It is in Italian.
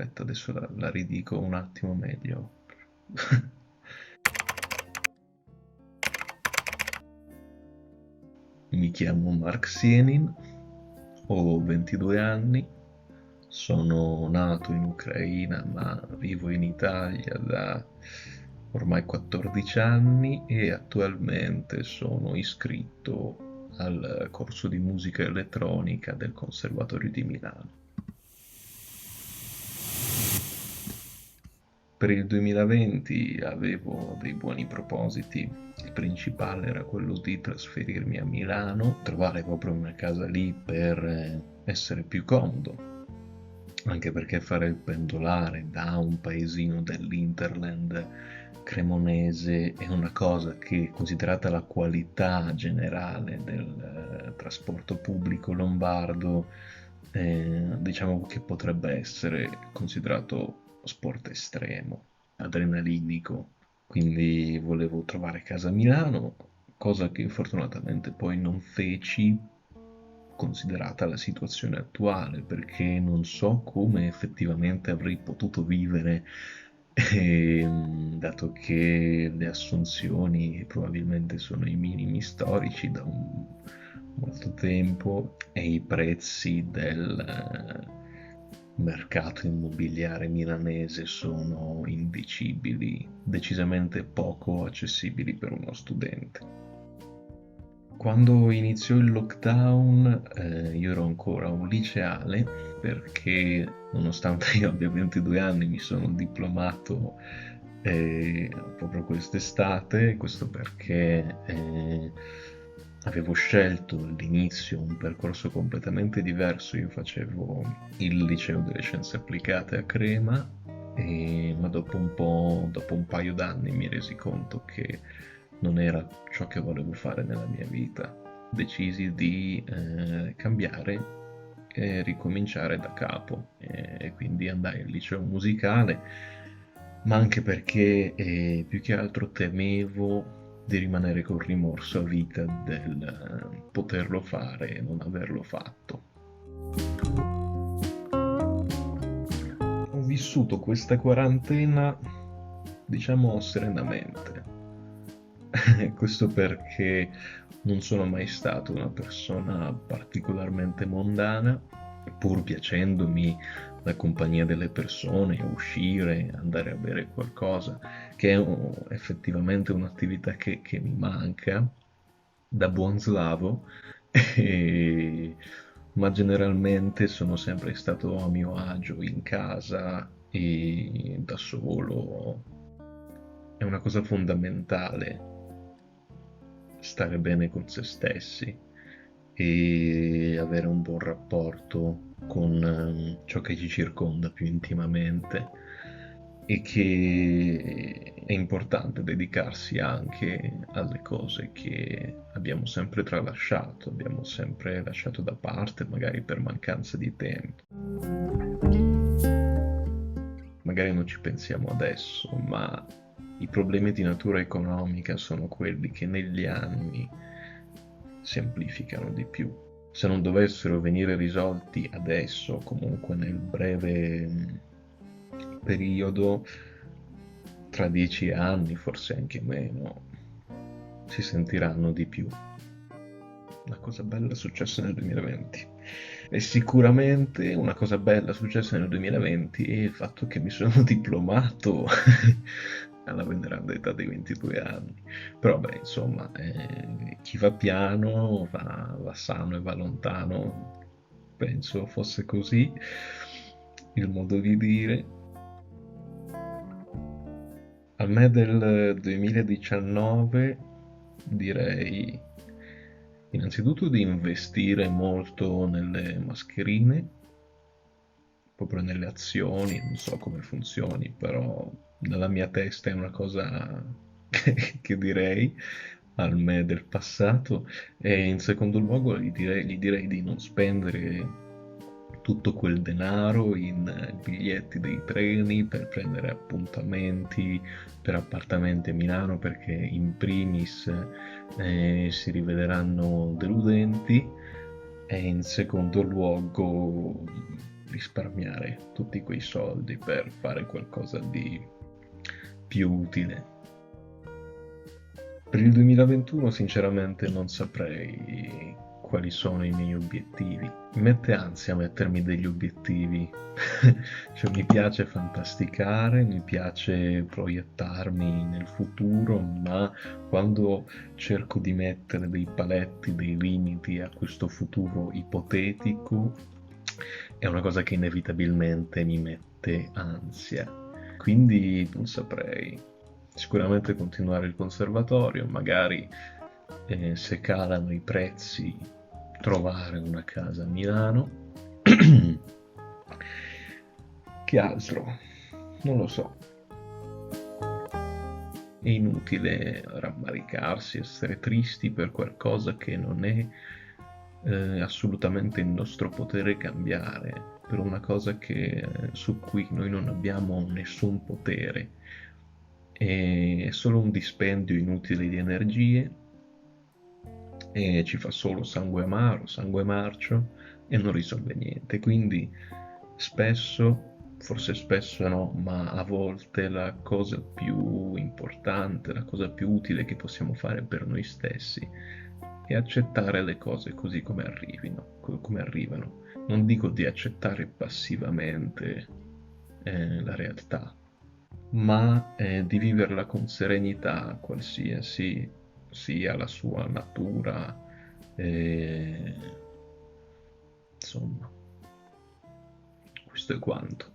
aspetta, adesso la ridico un attimo meglio. Mi chiamo Mark Sienin, ho 22 anni, sono nato in Ucraina ma vivo in Italia da ormai 14 anni e attualmente sono iscritto al corso di musica elettronica del Conservatorio di Milano. Per il 2020 avevo dei buoni propositi, il principale era quello di trasferirmi a Milano, trovare proprio una casa lì per essere più comodo, anche perché fare il pendolare da un paesino dell'Interland cremonese è una cosa che, considerata la qualità generale del trasporto pubblico lombardo, diciamo che potrebbe essere considerato sport estremo, adrenalinico. Quindi volevo trovare casa a Milano, cosa che fortunatamente poi non feci, considerata la situazione attuale, perché non so come effettivamente avrei potuto vivere, dato che le assunzioni probabilmente sono ai minimi storici da molto tempo e i prezzi del mercato immobiliare milanese sono indicibili, decisamente poco accessibili per uno studente. Quando iniziò il lockdown, io ero ancora un liceale perché nonostante io abbia 22 anni mi sono diplomato proprio quest'estate, questo perché avevo scelto all'inizio un percorso completamente diverso, io facevo il liceo delle scienze applicate a Crema, ma dopo un paio d'anni mi resi conto che non era ciò che volevo fare nella mia vita. Decisi di cambiare e ricominciare da capo e quindi andai al liceo musicale, ma anche perché più che altro temevo di rimanere col rimorso a vita del poterlo fare e non averlo fatto. Ho vissuto questa quarantena, diciamo, serenamente. Questo perché non sono mai stato una persona particolarmente mondana, pur piacendomi la compagnia delle persone, uscire, andare a bere qualcosa, che è effettivamente un'attività che mi manca da buon slavo, e- ma generalmente sono sempre stato a mio agio in casa e da solo. È una cosa fondamentale stare bene con se stessi e avere un buon rapporto con ciò che ci circonda più intimamente, e che è importante dedicarsi anche alle cose che abbiamo sempre tralasciato, abbiamo sempre lasciato da parte, magari per mancanza di tempo. Magari non ci pensiamo adesso, ma i problemi di natura economica sono quelli che negli anni si amplificano di più. Se non dovessero venire risolti adesso, comunque nel breve periodo, tra 10 anni, forse anche meno, si sentiranno di più. Una cosa bella è successa nel 2020. E sicuramente una cosa bella successa nel 2020 è il fatto che mi sono diplomato alla veneranda età dei 22 anni. Però beh, insomma, chi va piano va sano e va lontano. Penso fosse così il modo di dire. A me del 2019 direi innanzitutto di investire molto nelle mascherine, proprio nelle azioni, non so come funzioni, però nella mia testa è una cosa che direi al me del passato. E in secondo luogo gli direi di non spendere tutto quel denaro in biglietti dei treni per prendere appuntamenti per appartamenti a Milano, perché in primis si riveleranno deludenti, e in secondo luogo risparmiare tutti quei soldi per fare qualcosa di più utile. Per il 2021 sinceramente non saprei quali sono i miei obiettivi. Mi mette ansia mettermi degli obiettivi. Cioè, mi piace fantasticare, mi piace proiettarmi nel futuro, ma quando cerco di mettere dei paletti, dei limiti a questo futuro ipotetico, è una cosa che inevitabilmente mi mette ansia. Quindi non saprei. Sicuramente continuare il conservatorio, magari se calano i prezzi trovare una casa a Milano. Che altro? Non lo so. È inutile rammaricarsi, essere tristi per qualcosa che non è assolutamente in nostro potere cambiare, per una cosa su cui noi non abbiamo nessun potere. È solo un dispendio inutile di energie e ci fa solo sangue amaro, sangue marcio e non risolve niente. Quindi spesso, forse spesso no, ma a volte la cosa più importante, la cosa più utile che possiamo fare per noi stessi è accettare le cose così come arrivano. Non dico di accettare passivamente la realtà, ma di viverla con serenità, qualsiasi sia la sua natura. Insomma, questo è quanto.